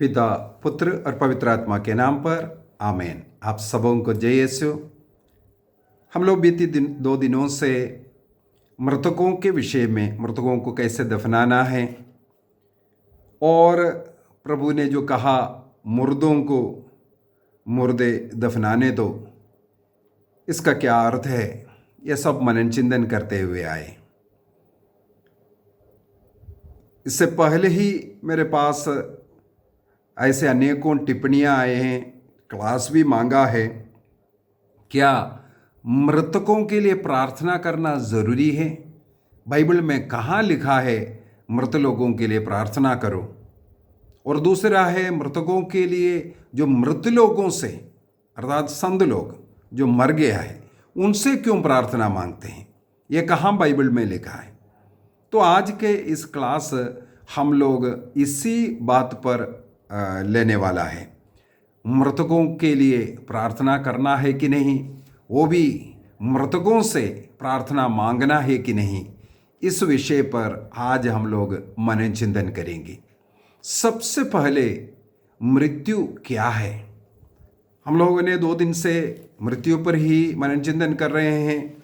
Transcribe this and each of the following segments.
पिता, पुत्र और पवित्र आत्मा के नाम पर आमीन। आप सबों को जय यीशु। हम लोग बीती 2 दिनों से मृतकों के विषय में, मृतकों को कैसे दफनाना है और प्रभु ने जो कहा मुर्दों को मुर्दे दफनाने दो, इसका क्या अर्थ है, यह सब मनन चिंतन करते हुए आए। इससे पहले ही मेरे पास ऐसे अनेकों टिप्पणियाँ आए हैं, क्लास भी मांगा है। क्या मृतकों के लिए प्रार्थना करना ज़रूरी है? बाइबल में कहाँ लिखा है मृत लोगों के लिए प्रार्थना करो? और दूसरा है मृतकों के लिए जो मृत लोगों से अर्थात संत लोग जो मर गया है उनसे क्यों प्रार्थना मांगते हैं, ये कहाँ बाइबल में लिखा है? तो आज के इस क्लास हम लोग इसी बात पर लेने वाला है। मृतकों के लिए प्रार्थना करना है कि नहीं, वो भी मृतकों से प्रार्थना मांगना है कि नहीं, इस विषय पर आज हम लोग मनन चिंतन करेंगे। सबसे पहले मृत्यु क्या है? हम लोगों ने 2 दिन से मृत्यु पर ही मनन चिंतन कर रहे हैं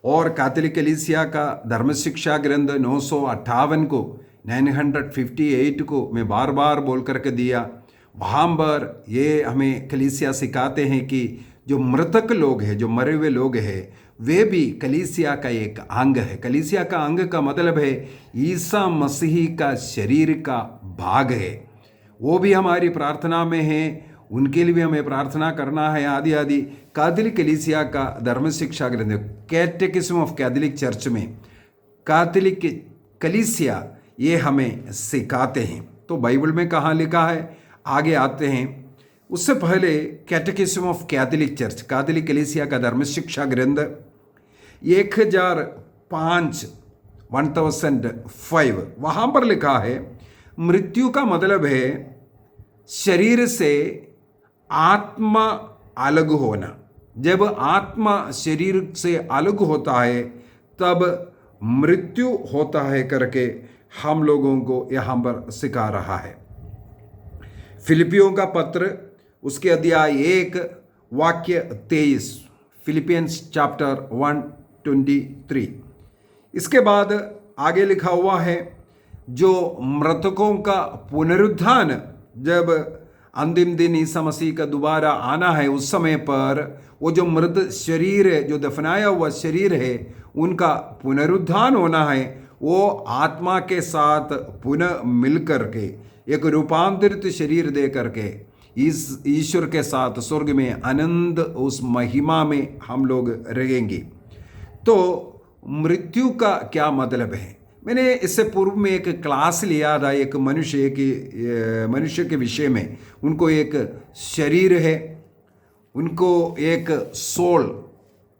और कैथोलिक कलीसिया का धर्म शिक्षा ग्रंथ 958 को 958 को मैं बार बार बोल करके दिया। वहाँ पर ये हमें कलीसिया सिखाते हैं कि जो मृतक लोग हैं, जो मरे हुए लोग हैं, वे भी कलीसिया का एक अंग है। कलीसिया का अंग का मतलब है ईसा मसीह का शरीर का भाग है। वो भी हमारी प्रार्थना में है, उनके लिए भी हमें प्रार्थना करना है। आदि आदि कैथोलिक कलीसिया का धर्म शिक्षा ग्रंथ कैटेकिज्म ऑफ कैथोलिक चर्च में कैथोलिक कलीसिया ये हमें सिखाते हैं। तो बाइबल में कहाँ लिखा है, आगे आते हैं। उससे पहले कैटेकिज्म ऑफ कैथोलिक चर्च, कैथोलिक कलीसिया का धर्म शिक्षा ग्रंथ 1005 वहाँ पर लिखा है मृत्यु का मतलब है शरीर से आत्मा अलग होना। जब आत्मा शरीर से अलग होता है तब मृत्यु होता है करके हम लोगों को यहाँ पर सिखा रहा है। फिलिपियों का पत्र उसके अध्याय 1 वाक्य 23, फिलिपियंस चैप्टर 1:23। इसके बाद आगे लिखा हुआ है जो मृतकों का पुनरुत्थान, जब अंतिम दिन ईसा मसीह का दोबारा आना है, उस समय पर वो जो मृत शरीर है, जो दफनाया हुआ शरीर है, उनका पुनरुत्थान होना है। वो आत्मा के साथ पुनः मिल करके एक रूपांतरित शरीर दे करके इस ईश्वर के साथ स्वर्ग में आनंद उस महिमा में हम लोग रहेंगे। तो मृत्यु का क्या मतलब है? मैंने इससे पूर्व में एक क्लास लिया था, एक मनुष्य के विषय में। उनको एक शरीर है, उनको एक सोल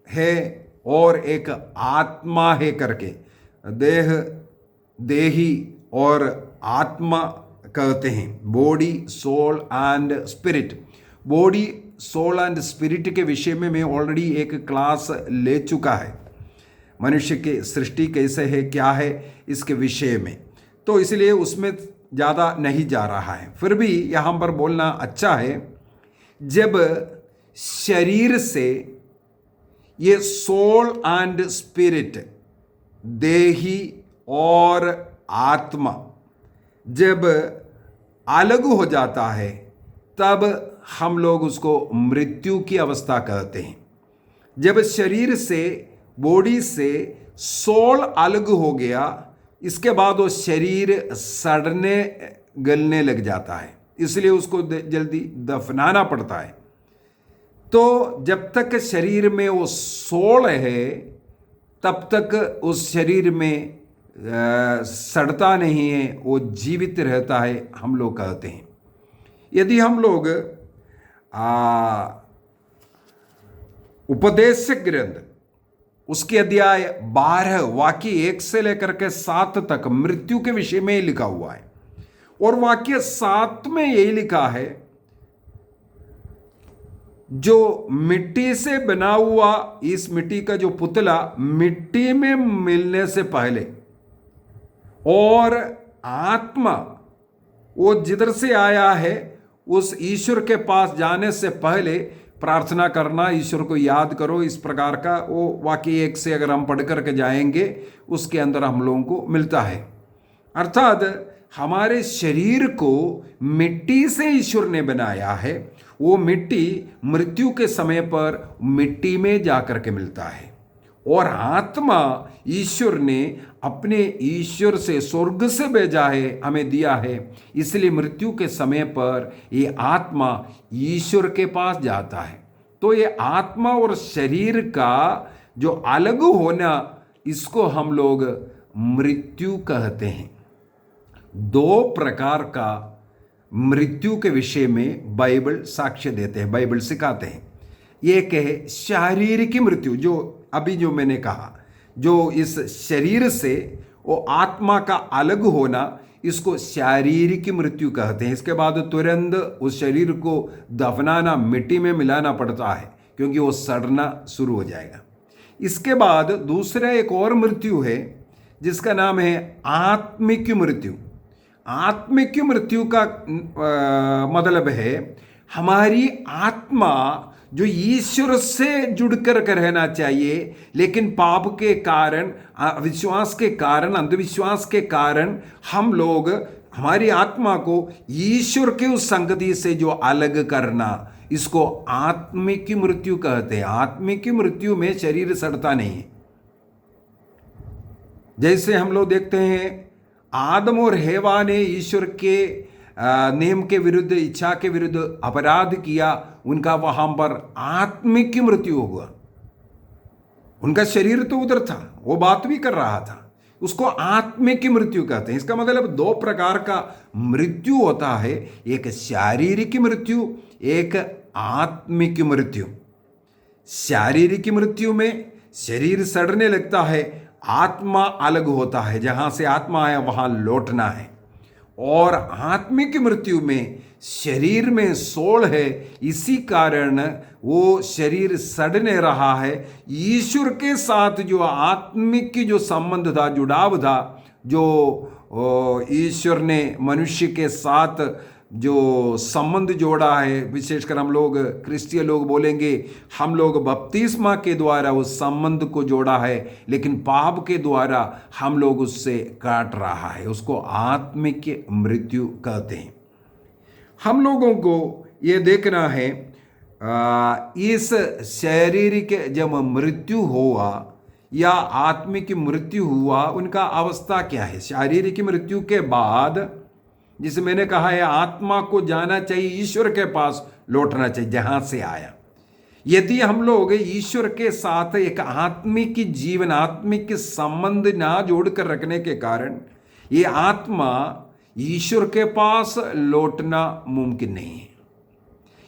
है और एक आत्मा है करके, देही और आत्मा कहते हैं। Body, soul and spirit. Body, soul and spirit के विषय में मैं ऑलरेडी एक क्लास ले चुका है। मनुष्य की सृष्टि कैसे है, क्या है, इसके विषय में, तो इसलिए उसमें ज़्यादा नहीं जा रहा है। फिर भी यहाँ पर बोलना अच्छा है, जब शरीर से ये सोल एंड स्पिरिट, देही और आत्मा जब अलग हो जाता है तब हम लोग उसको मृत्यु की अवस्था कहते हैं। जब शरीर से, बॉडी से सोल अलग हो गया, इसके बाद वो शरीर सड़ने गलने लग जाता है, इसलिए उसको जल्दी दफनाना पड़ता है। तो जब तक शरीर में वो सोल है तब तक उस शरीर में सड़ता नहीं है, वो जीवित रहता है, हम लोग कहते हैं। यदि हम लोग उपदेश ग्रंथ उसके अध्याय 12 वाक्य 1 से लेकर के 7 तक मृत्यु के विषय में लिखा हुआ है, और वाक्य 7 में यही लिखा है जो मिट्टी से बना हुआ, इस मिट्टी का जो पुतला मिट्टी में मिलने से पहले और आत्मा वो जिधर से आया है उस ईश्वर के पास जाने से पहले प्रार्थना करना, ईश्वर को याद करो, इस प्रकार का वो वाक्य एक से अगर हम पढ़ करके जाएंगे उसके अंदर हम लोगों को मिलता है। अर्थात हमारे शरीर को मिट्टी से ईश्वर ने बनाया है, वो मिट्टी मृत्यु के समय पर मिट्टी में जाकर के मिलता है, और आत्मा ईश्वर ने अपने ईश्वर से स्वर्ग से भेजा है, हमें दिया है। इसलिए मृत्यु के समय पर ये आत्मा ईश्वर के पास जाता है। तो ये आत्मा और शरीर का जो अलग होना, इसको हम लोग मृत्यु कहते हैं। दो प्रकार का मृत्यु के विषय में बाइबल साक्ष्य देते हैं, बाइबल सिखाते हैं। एक है शारीरिक मृत्यु, जो अभी जो मैंने कहा, जो इस शरीर से वो आत्मा का अलग होना, इसको शारीरिक मृत्यु कहते हैं। इसके बाद तुरंत उस शरीर को दफनाना, मिट्टी में मिलाना पड़ता है, क्योंकि वो सड़ना शुरू हो जाएगा। इसके बाद दूसरा एक और मृत्यु है जिसका नाम है आत्मिक मृत्यु। आत्मिक मृत्यु का मतलब है हमारी आत्मा जो ईश्वर से जुड़कर रहना चाहिए, लेकिन पाप के कारण, विश्वास के कारण, अंधविश्वास के कारण हम लोग हमारी आत्मा को ईश्वर के उस संगति से जो अलग करना, इसको आत्मिक मृत्यु कहते हैं। आत्मिक मृत्यु में शरीर सड़ता नहीं है। जैसे हम लोग देखते हैं आदम और हेवा ने ईश्वर के नियम के विरुद्ध, इच्छा के विरुद्ध अपराध किया, उनका वहां पर आत्मिक मृत्यु हुआ। उनका शरीर तो उधर था, वो बात भी कर रहा था, उसको आत्मिक मृत्यु कहते हैं। इसका मतलब दो प्रकार का मृत्यु होता है, एक शारीरिक मृत्यु, एक आत्मिक मृत्यु। शारीरिक मृत्यु में शरीर सड़ने लगता है, आत्मा अलग होता है, जहां से आत्मा आया वहां लौटना है। और आत्मिक मृत्यु में शरीर में सोल है, इसी कारण वो शरीर सड़ने रहा है। ईश्वर के साथ जो आत्मिक जो संबंध था, जुड़ाव था, जो ईश्वर ने मनुष्य के साथ जो संबंध जोड़ा है, विशेषकर हम लोग क्रिश्चियन लोग बोलेंगे, हम लोग बपतिस्मा के द्वारा उस संबंध को जोड़ा है, लेकिन पाप के द्वारा हम लोग उससे काट रहा है, उसको आत्मिक मृत्यु कहते हैं। हम लोगों को ये देखना है इस शारीरिक जब मृत्यु हुआ या आत्मिक मृत्यु हुआ, उनका अवस्था क्या है। शारीरिक मृत्यु के बाद, जिसे मैंने कहा है, आत्मा को जाना चाहिए, ईश्वर के पास लौटना चाहिए जहां से आया। यदि हम लोग ईश्वर के साथ एक आत्मिक जीवन, आत्मिक संबंध ना जोड़कर रखने के कारण ये आत्मा ईश्वर के पास लौटना मुमकिन नहीं है।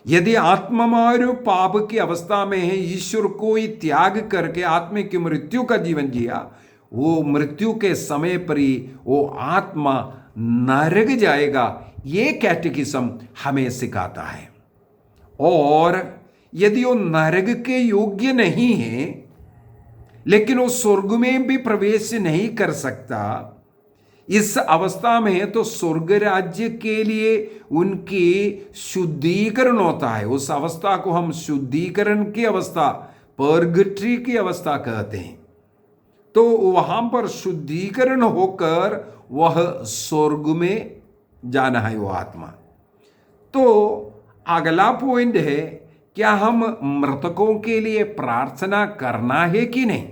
यदि आत्मा मारो पाप की अवस्था में है, ईश्वर को ही त्याग करके आत्मिक मृत्यु का जीवन जिया, वो मृत्यु के समय पर ही वो आत्मा नरक जाएगा। ये कैटेकिज्म हमें सिखाता है। और यदि वो नरक के योग्य नहीं है, लेकिन वो स्वर्ग में भी प्रवेश नहीं कर सकता, इस अवस्था में है, तो स्वर्ग राज्य के लिए उनकी शुद्धिकरण होता है। उस अवस्था को हम शुद्धिकरण की अवस्था, पर्गट्री की अवस्था कहते हैं। तो वहां पर शुद्धिकरण होकर वह स्वर्ग में जाना है वो आत्मा। तो अगला पॉइंट है, क्या हम मृतकों के लिए प्रार्थना करना है कि नहीं।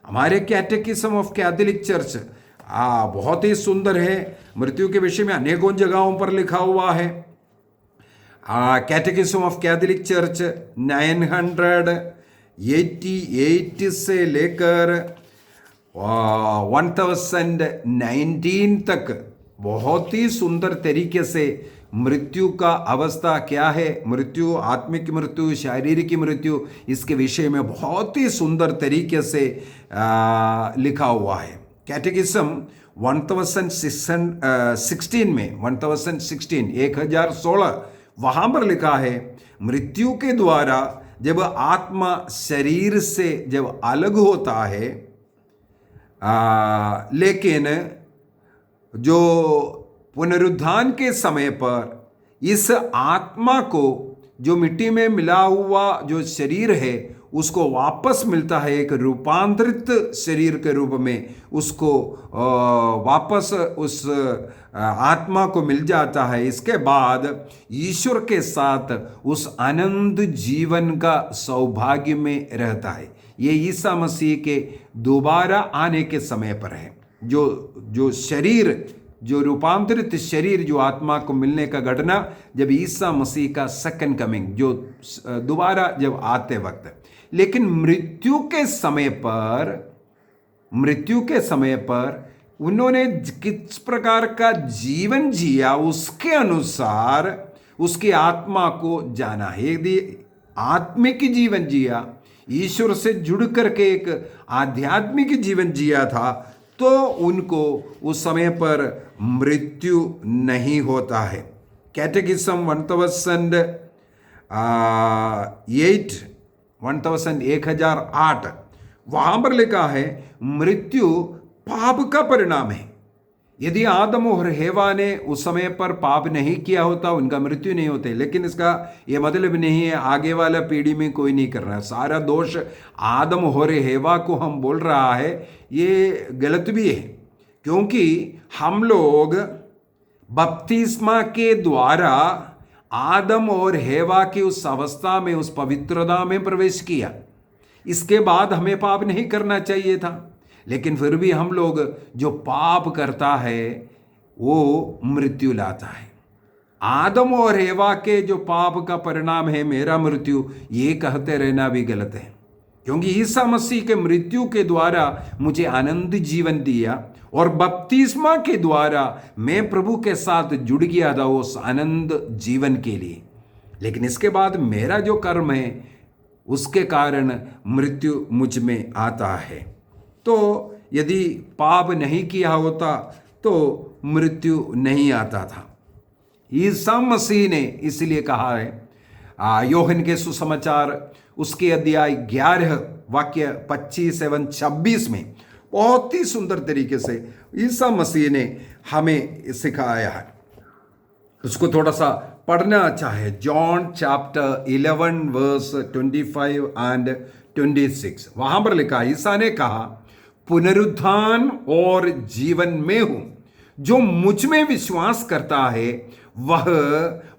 हमारे कैटेकिज्म ऑफ कैथोलिक चर्च बहुत ही सुंदर है। मृत्यु के विषय में अनेकों जगहों पर लिखा हुआ है। कैटेकिज्म ऑफ कैथोलिक चर्च 988 से लेकर 1019 तक बहुत ही सुंदर तरीके से मृत्यु का अवस्था क्या है, मृत्यु, आत्मिक मृत्यु, शारीरिक मृत्यु, इसके विषय में बहुत ही सुंदर तरीके से लिखा हुआ है। कैटेकिज्म 1016 में 1016 वहां पर लिखा है, मृत्यु के द्वारा जब आत्मा शरीर से जब अलग होता है, लेकिन जो पुनरुत्थान के समय पर इस आत्मा को, जो मिट्टी में मिला हुआ जो शरीर है, उसको वापस मिलता है एक रूपांतरित शरीर के रूप में, उसको वापस उस आत्मा को मिल जाता है। इसके बाद ईश्वर के साथ उस अनंत जीवन का सौभाग्य में रहता है। ये ईसा मसीह के दोबारा आने के समय पर है। जो शरीर, जो रूपांतरित शरीर, जो आत्मा को मिलने का घटना जब ईसा मसीह का सेकंड कमिंग, जो दोबारा जब आते वक्त। लेकिन मृत्यु के समय पर उन्होंने किस प्रकार का जीवन जिया, उसके अनुसार उसकी आत्मा को जाना है। यदि आत्मिक जीवन जिया, ईश्वर से जुड़ करके एक आध्यात्मिक जीवन जिया था, तो उनको उस समय पर मृत्यु नहीं होता है। कैटेकिज्म 1008 वहां पर लिखा है मृत्यु पाप का परिणाम है। यदि आदम और हेवा ने उस समय पर पाप नहीं किया होता, उनका मृत्यु नहीं होते। लेकिन इसका यह मतलब नहीं है आगे वाला पीढ़ी में कोई नहीं कर रहा। सारा दोष आदम और हेवा को हम बोल रहा है, ये गलत भी है। क्योंकि हम लोग बपतिस्मा के द्वारा आदम और हेवा की उस अवस्था में, उस पवित्रता में प्रवेश किया। इसके बाद हमें पाप नहीं करना चाहिए था, लेकिन फिर भी हम लोग जो पाप करता है वो मृत्यु लाता है। आदम और हेवा के जो पाप का परिणाम है मेरा मृत्यु, ये कहते रहना भी गलत है। क्योंकि ईसा मसीह के मृत्यु के द्वारा मुझे आनंद जीवन दिया, और बपतिस्मा के द्वारा मैं प्रभु के साथ जुड़ गया था उस आनंद जीवन के लिए। लेकिन इसके बाद मेरा जो कर्म है, उसके कारण मृत्यु मुझ में आता है। तो यदि पाप नहीं किया होता तो मृत्यु नहीं आता था। ईसा मसीह ने इसलिए कहा है योहन के सुसमाचार उसके अध्याय 11 वाक्य 25 एवं 26 में बहुत ही सुंदर तरीके से ईसा मसीह ने हमें सिखाया है। उसको थोड़ा सा पढ़ना अच्छा है। जॉन चैप्टर 11 वर्स 25 एंड 26 वहां पर लिखा, ईसा ने कहा, पुनरुत्थान और जीवन में हूं। जो मुझ में विश्वास करता है वह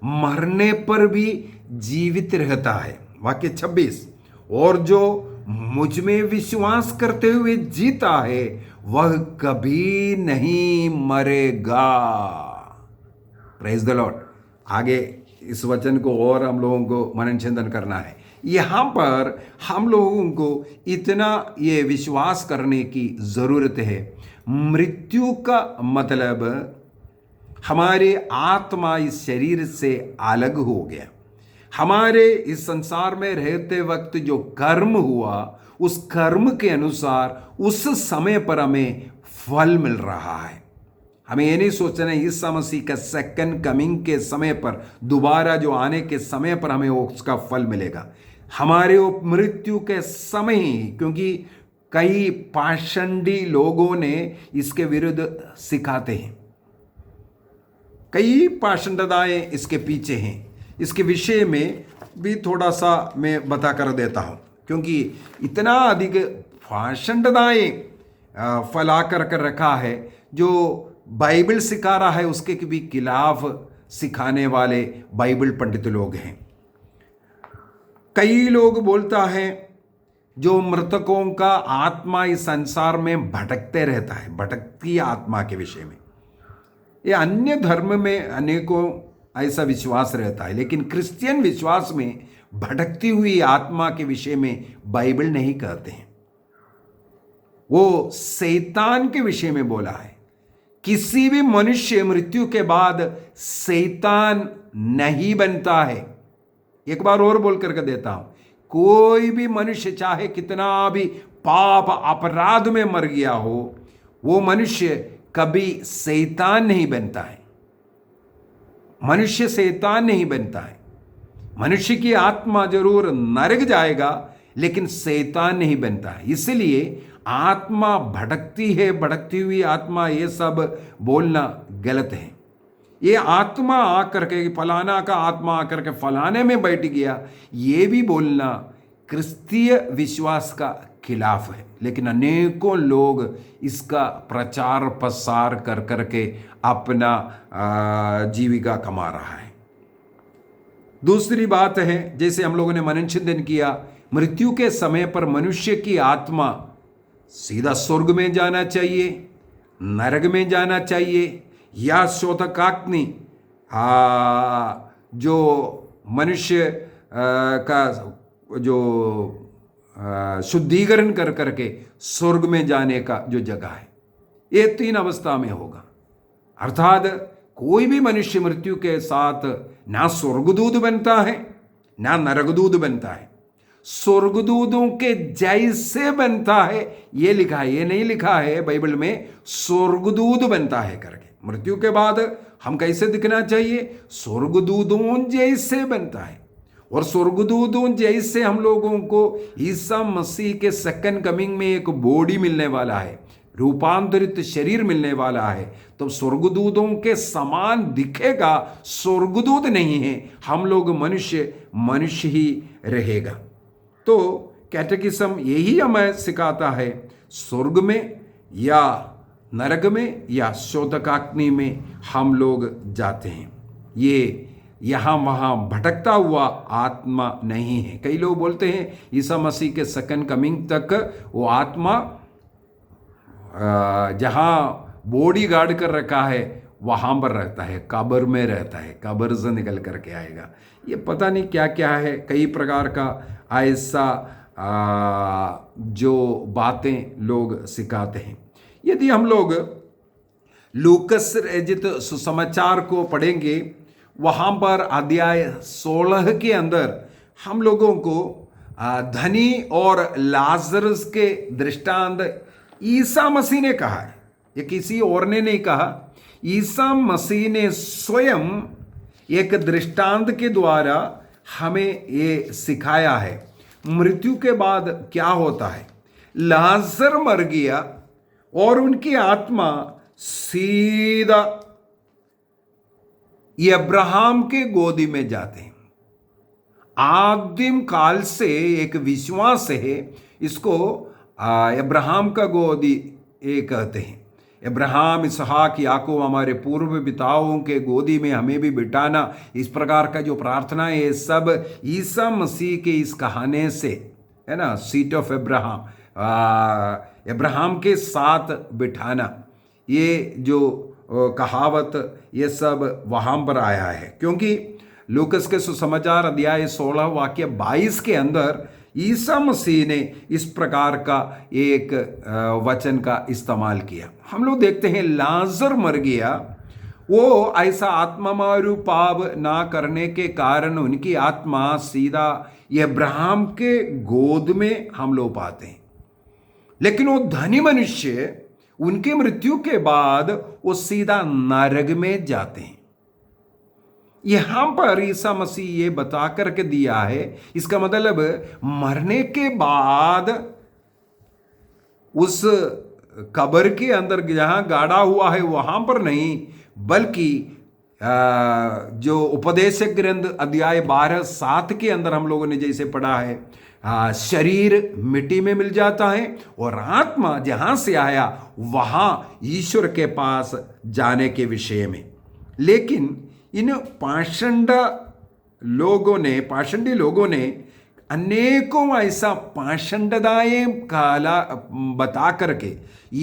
मरने पर भी जीवित रहता है। वाक्य 26, और जो मुझ में विश्वास करते हुए जीता है वह कभी नहीं मरेगा। Praise the Lord. आगे इस वचन को और हम लोगों को मनन चिंतन करना है। यहाँ पर हम लोगों को इतना ये विश्वास करने की ज़रूरत है, मृत्यु का मतलब हमारे आत्मा इस शरीर से अलग हो गया। हमारे इस संसार में रहते वक्त जो कर्म हुआ, उस कर्म के अनुसार उस समय पर हमें फल मिल रहा है। हमें ये नहीं सोचना है ईसा मसीह का सेकंड कमिंग के समय पर, दोबारा जो आने के समय पर हमें उसका फल मिलेगा। हमारे मृत्यु के समय ही, क्योंकि कई पाषंडी लोगों ने इसके विरुद्ध सिखाते हैं, कई पाषंडताएं इसके पीछे हैं। इसके विषय में भी थोड़ा सा मैं बता कर देता हूं, क्योंकि इतना अधिक पाषंडताएं फैला कर रखा है। जो बाइबल सिखा रहा है उसके भी खिलाफ सिखाने वाले बाइबल पंडित लोग हैं। कई लोग बोलता है जो मृतकों का आत्मा इस संसार में भटकते रहता है, भटकती आत्मा के विषय में। ये अन्य धर्म में अनेकों ऐसा विश्वास रहता है, लेकिन क्रिश्चियन विश्वास में भटकती हुई आत्मा के विषय में बाइबल नहीं कहते हैं। वो शैतान के विषय में बोला है। किसी भी मनुष्य मृत्यु के बाद शैतान नहीं बनता है। एक बार और बोल करके देता हूं, कोई भी मनुष्य चाहे कितना भी पाप अपराध में मर गया हो, वो मनुष्य कभी शैतान नहीं बनता है। मनुष्य शैतान नहीं बनता है। मनुष्य की आत्मा जरूर नरक जाएगा, लेकिन शैतान नहीं बनता है। इसलिए आत्मा भटकती है, भटकती हुई आत्मा, ये सब बोलना गलत है। ये आत्मा आकर के, फलाना का आत्मा आकर के फलाने में बैठ गया, ये भी बोलना क्रिस्तीय विश्वास का खिलाफ है। लेकिन अनेकों लोग इसका प्रचार प्रसार कर करके अपना जीविका कमा रहा है। दूसरी बात है, जैसे हम लोगों ने मननचिंतन किया, मृत्यु के समय पर मनुष्य की आत्मा सीधा स्वर्ग में जाना चाहिए, नरक में जाना चाहिए, या शोधकाग्नि जो मनुष्य का जो शुद्धिकरण कर करके स्वर्ग में जाने का जो जगह है, ये 3 अवस्था में होगा। अर्थात कोई भी मनुष्य मृत्यु के साथ ना स्वर्गदूत बनता है ना नरकदूत बनता है। स्वर्गदूतों के जैसे बनता है ये लिखा है, ये नहीं लिखा है बाइबल में स्वर्गदूत बनता है करके। मृत्यु के बाद हम कैसे दिखना चाहिए? स्वर्गदूतों जैसे बनता है। और स्वर्गदूतों जैसे हम लोगों को ईसा मसीह के सेकंड कमिंग में एक बॉडी मिलने वाला है, रूपांतरित शरीर मिलने वाला है, तो स्वर्गदूतों के समान दिखेगा, स्वर्गदूत नहीं है, हम लोग मनुष्य ही रहेगा। तो कैटेकिज्म यही हमें सिखाता है, स्वर्ग में या नरक में या शोधकाग्नि में हम लोग जाते हैं। ये यहाँ वहाँ भटकता हुआ आत्मा नहीं है। कई लोग बोलते हैं ईसा मसीह के सेकंड कमिंग तक वो आत्मा जहाँ बॉडी गार्ड कर रखा है वहाँ पर रहता है, कब्र में रहता है, कब्र से निकल करके आएगा। ये पता नहीं क्या क्या है, कई प्रकार का ऐसा जो बातें लोग सिखाते हैं। यदि हम लोग लूकस रचित सुसमाचार को पढ़ेंगे, वहाँ पर अध्याय 16 के अंदर हम लोगों को धनी और लाजरस के दृष्टांत ईसा मसीह ने कहा है, ये किसी और ने नहीं कहा। ईसा मसीह ने स्वयं एक दृष्टांत के द्वारा हमें ये सिखाया है मृत्यु के बाद क्या होता है। लाजर मर गया और उनकी आत्मा सीधा अब्राहम के गोदी में जाते हैं। आदिम काल से एक विश्वास है, इसको अब्राहम का गोदी ये कहते हैं। अब्राहम, इसहाक, याकूब हमारे पूर्व पिताओं के गोदी में हमें भी बिठाना, इस प्रकार का जो प्रार्थना है, ये सब ईसा मसीह के इस कहानी से है ना, सीट ऑफ अब्राहम, अब्राहम के साथ बिठाना, ये जो कहावत, ये सब वहाँ पर आया है। क्योंकि लूकस के सुसमाचार अध्याय 16 वाक्य 22 के अंदर ईसा मसीह ने इस प्रकार का एक वचन का इस्तेमाल किया। हम लोग देखते हैं लाजर मर गया, वो ऐसा आत्मामारू पाप ना करने के कारण उनकी आत्मा सीधा अब्राहम के गोद में हम लोग पाते हैं। लेकिन वो धनी मनुष्य, उनके मृत्यु के बाद वो सीधा नरक में जाते हैं। यहां पर ईसा मसीह ये बता करके दिया है, इसका मतलब मरने के बाद उस कब्र के अंदर जहां गाड़ा हुआ है वहां पर नहीं, बल्कि जो उपदेशक ग्रंथ अध्याय 12:7 के अंदर हम लोगों ने जैसे पढ़ा है, शरीर मिट्टी में मिल जाता है और आत्मा जहां से आया वहां ईश्वर के पास जाने के विषय में। लेकिन इन पाषंडी लोगों ने अनेकों ऐसा पाषंडताएं काला बता करके,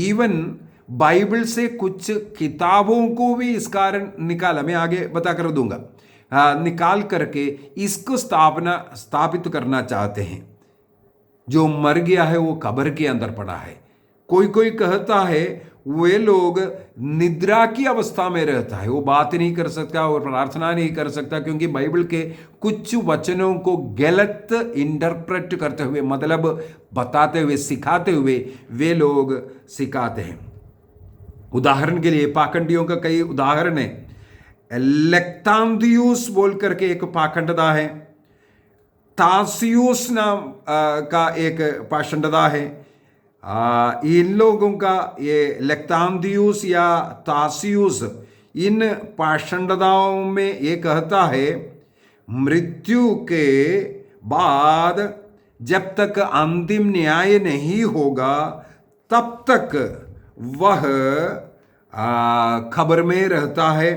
इवन बाइबल से कुछ किताबों को भी इस कारण निकाला, मैं आगे बता कर दूंगा, निकाल करके इसको स्थापित करना चाहते हैं। जो मर गया है वो कब्र के अंदर पड़ा है। कोई कहता है वे लोग निद्रा की अवस्था में रहता है, वो बात नहीं कर सकता और प्रार्थना नहीं कर सकता, क्योंकि बाइबल के कुछ वचनों को गलत इंटरप्रेट करते हुए, मतलब बताते हुए, सिखाते हुए वे लोग सिखाते हैं। उदाहरण के लिए पाखंडियों का कई उदाहरण है। लेक्तांदियुस बोल करके एक पाखंडता है, तासियुस नाम का एक पाषंडता है। इन लोगों का ये लेक्तांदियुस या तासियुस, इन पाषंडताओं में ये कहता है, मृत्यु के बाद जब तक अंतिम न्याय नहीं होगा तब तक वह खबर में रहता है।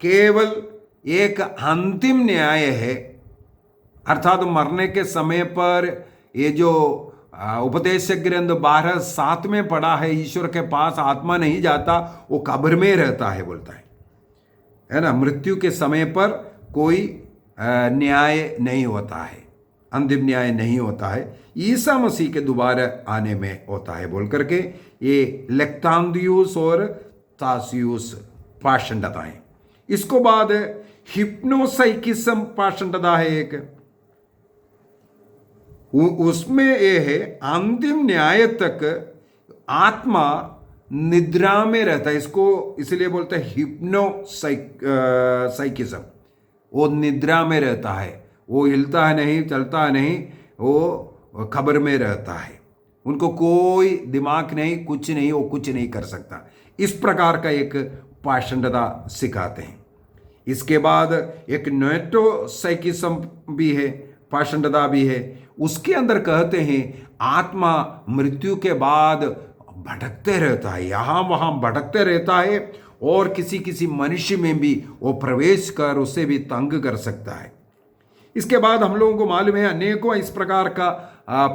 केवल एक अंतिम न्याय है, अर्थात मरने के समय पर ये जो उपदेश ग्रंथ 12:7 में पढ़ा है, ईश्वर के पास आत्मा नहीं जाता, वो कब्र में रहता है बोलता है ना। मृत्यु के समय पर कोई न्याय नहीं होता है, अंतिम न्याय नहीं होता है, ईसा मसीह के दोबारा आने में होता है बोल करके ये लेक्तांदियुस और तासियुस पाषंडताएं। इसको बाद हिप्नोसाइकिज्म पाषंडता है एक, उसमें ये है अंतिम न्याय तक आत्मा निद्रा में रहता है। इसको इसलिए बोलते हैं हिप्नोसाइकिज्म। वो निद्रा में रहता है, वो हिलता है नहीं, चलता है नहीं, वो खबर में रहता है, उनको कोई दिमाग नहीं, कुछ नहीं, वो कुछ नहीं कर सकता। इस प्रकार का एक पाषंडता सिखाते हैं। इसके बाद एक नोटोसाइकिज्म भी है, पाषंडता भी है। उसके अंदर कहते हैं आत्मा मृत्यु के बाद भटकते रहता है, यहाँ वहाँ भटकते रहता है, और किसी किसी मनुष्य में भी वो प्रवेश कर उसे भी तंग कर सकता है। इसके बाद हम लोगों को मालूम है अनेकों इस प्रकार का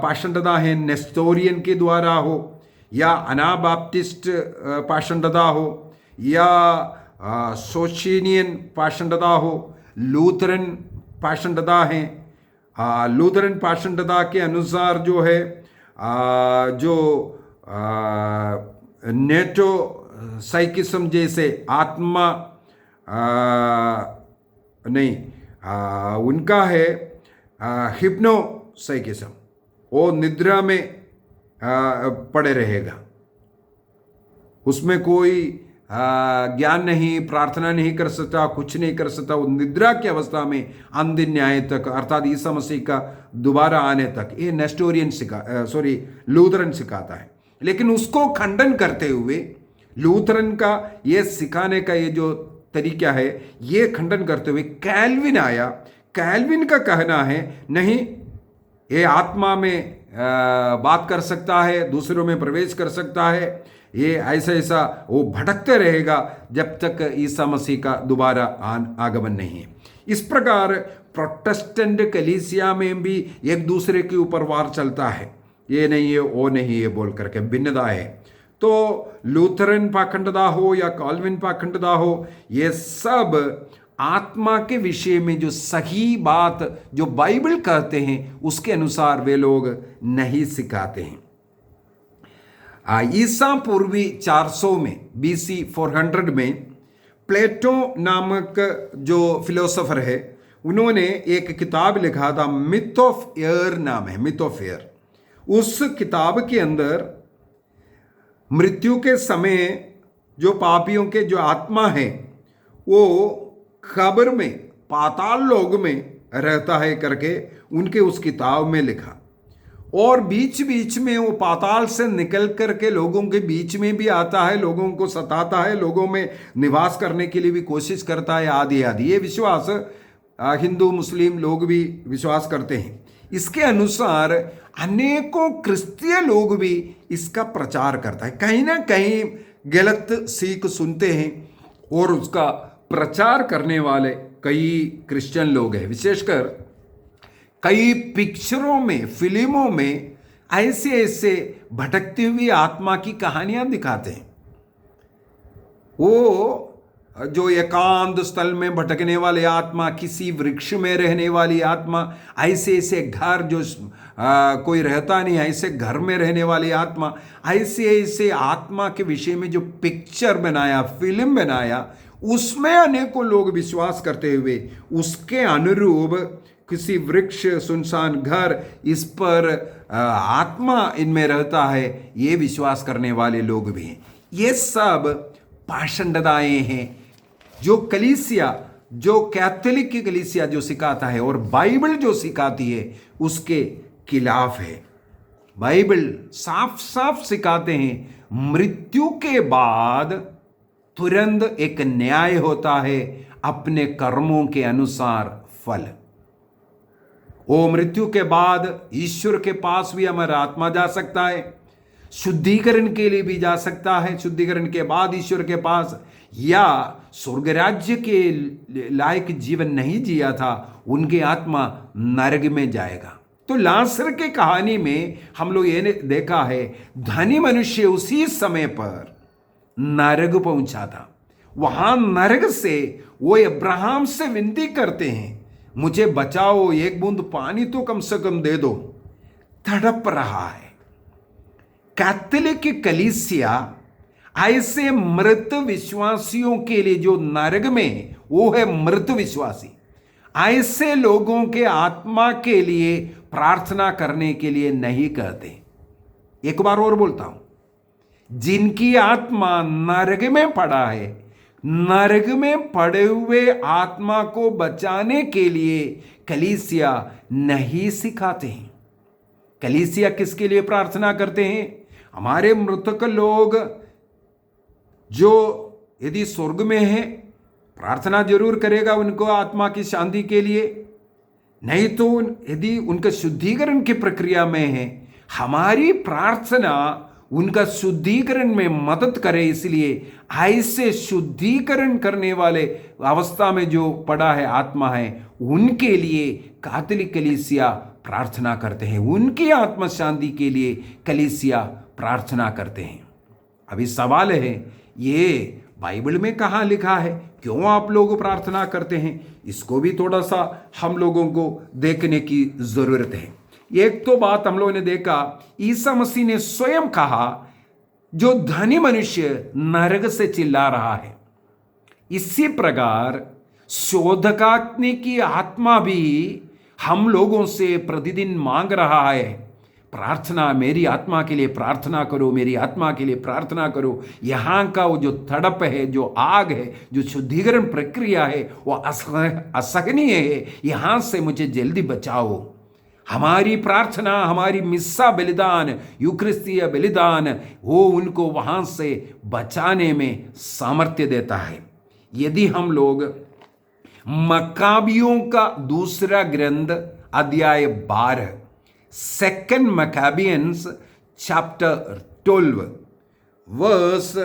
पाषंडता है, नेस्टोरियन के द्वारा हो या अनाबाप्टिस्ट पाषंडता हो या सोशिनियन पाषंडता हो, लूथरन पाषंडता है। लूथरन पाषंडता के अनुसार जो है जो नेटोसाइकिज्म जैसे आत्मा नहीं, उनका है हिप्नोसाइकिज्म, वो निद्रा में पड़े रहेगा, उसमें कोई ज्ञान नहीं, प्रार्थना नहीं कर सकता, कुछ नहीं कर सकता, वो निद्रा की अवस्था में अंतिम न्याय तक, अर्थात ईसा मसीह का दोबारा आने तक, ये नेस्टोरियन लूथरन सिखाता है। लेकिन उसको खंडन करते हुए लूथरन का ये सिखाने का ये जो तरीका है, ये खंडन करते हुए कैल्विन आया। कैल्विन का कहना है नहीं, ये आत्मा में बात कर सकता है, दूसरों में प्रवेश कर सकता है, ये ऐसा ऐसा वो भटकते रहेगा जब तक ईसा मसीह का दोबारा आगमन नहीं है। इस प्रकार प्रोटेस्टेंट कलीसिया में भी एक दूसरे के ऊपर वार चलता है, ये नहीं है वो नहीं है बोल करके भिन्नता है। तो लूथरन पाखंडता हो या कॉल्विन पाखंडता हो, ये सब आत्मा के विषय में जो सही बात जो बाइबल कहते हैं उसके अनुसार वे लोग नहीं सिखाते हैं। ईसा पूर्वी 400 में, BC 400 में प्लेटो नामक जो फिलोसोफर है, उन्होंने एक किताब लिखा था, मिथ ऑफ एयर नाम है, मिथ ऑफ एयर। उस किताब के अंदर मृत्यु के समय जो पापियों के जो आत्मा है वो खबर में पाताल लोक में रहता है करके उनके उस किताब में लिखा, और बीच बीच में वो पाताल से निकल करके लोगों के बीच में भी आता है, लोगों को सताता है, लोगों में निवास करने के लिए भी कोशिश करता है, आदि आदि। ये विश्वास हिंदू मुस्लिम लोग भी विश्वास करते हैं। इसके अनुसार अनेकों क्रिस्तीय लोग भी इसका प्रचार करता है। कहीं ना कहीं गलत सीख सुनते हैं और उसका प्रचार करने वाले कई क्रिश्चियन लोग हैं। विशेषकर कई पिक्चरों में, फिल्मों में ऐसे ऐसे भटकती हुई आत्मा की कहानियां दिखाते हैं। वो जो एकांत स्थल में भटकने वाले आत्मा, किसी वृक्ष में रहने वाली आत्मा, ऐसे ऐसे घर जो कोई रहता नहीं, ऐसे घर में रहने वाली आत्मा, ऐसे ऐसे आत्मा के विषय में जो पिक्चर बनाया, फिल्म बनाया, उसमें अनेकों लोग विश्वास करते हुए उसके अनुरूप किसी वृक्ष, सुनसान घर, इस पर आत्मा इनमें रहता है, ये विश्वास करने वाले लोग भी हैं। ये सब पाषंडताएं हैं जो कलीसिया, जो कैथोलिक की कलीसिया जो सिखाता है और बाइबल जो सिखाती है उसके खिलाफ है। बाइबल साफ साफ सिखाते हैं मृत्यु के बाद तुरंत एक न्याय होता है, अपने कर्मों के अनुसार फल। वो मृत्यु के बाद ईश्वर के पास भी हमारा आत्मा जा सकता है, शुद्धिकरण के लिए भी जा सकता है, शुद्धिकरण के बाद ईश्वर के पास, या स्वर्ग राज्य के लायक जीवन नहीं जिया था उनकी आत्मा नरक में जाएगा। तो लाजर की कहानी में हम लोग ये देखा है, धनी मनुष्य उसी समय पर नरक पहुंचा था। वहां नरक से वो अब्राहम से विनती करते हैं, मुझे बचाओ, एक बूंद पानी तो कम से कम दे दो। तड़प रहा है। कैथोलिक कलीसिया ऐसे मृत विश्वासियों के लिए, जो नरक में वो है मृत विश्वासी, ऐसे लोगों के आत्मा के लिए प्रार्थना करने के लिए नहीं कहते। एक बार और बोलता हूं, जिनकी आत्मा नरक में पड़ा है, नरक में पड़े हुए आत्मा को बचाने के लिए कलीसिया नहीं सिखाते हैं। कलीसिया किसके लिए प्रार्थना करते हैं? हमारे मृतक लोग जो यदि स्वर्ग में है, प्रार्थना जरूर करेगा उनको आत्मा की शांति के लिए, नहीं तो यदि उनका शुद्धिकरण की प्रक्रिया में है, हमारी प्रार्थना उनका शुद्धिकरण में मदद करे। इसलिए ऐसे शुद्धिकरण करने वाले अवस्था में जो पड़ा है आत्मा है, उनके लिए कैथोलिक कलीसिया प्रार्थना करते हैं, उनकी आत्मा शांति के लिए कलीसिया प्रार्थना करते हैं। अभी सवाल है, ये बाइबल में कहाँ लिखा है? क्यों आप लोग प्रार्थना करते हैं? इसको भी थोड़ा सा हम लोगों को देखने की जरूरत है। एक तो बात हम लोगों ने देखा, ईसा मसीह ने स्वयं कहा, जो धनी मनुष्य नरक से चिल्ला रहा है, इसी प्रकार शोधकाग्नि की आत्मा भी हम लोगों से प्रतिदिन मांग रहा है, प्रार्थना, मेरी आत्मा के लिए प्रार्थना करो, मेरी आत्मा के लिए प्रार्थना करो। यहाँ का वो जो तड़प है, जो आग है, जो शुद्धिकरण प्रक्रिया है, वो असहनीय है। यहाँ से मुझे जल्दी बचाओ। हमारी प्रार्थना, हमारी मिस्सा बलिदान, यूक्रिस्तीय बलिदान, वो उनको वहाँ से बचाने में सामर्थ्य देता है। यदि हम लोग मकाबियों का दूसरा ग्रंथ अध्याय 12, सेकंड मकाबियंस चैप्टर 12 वर्स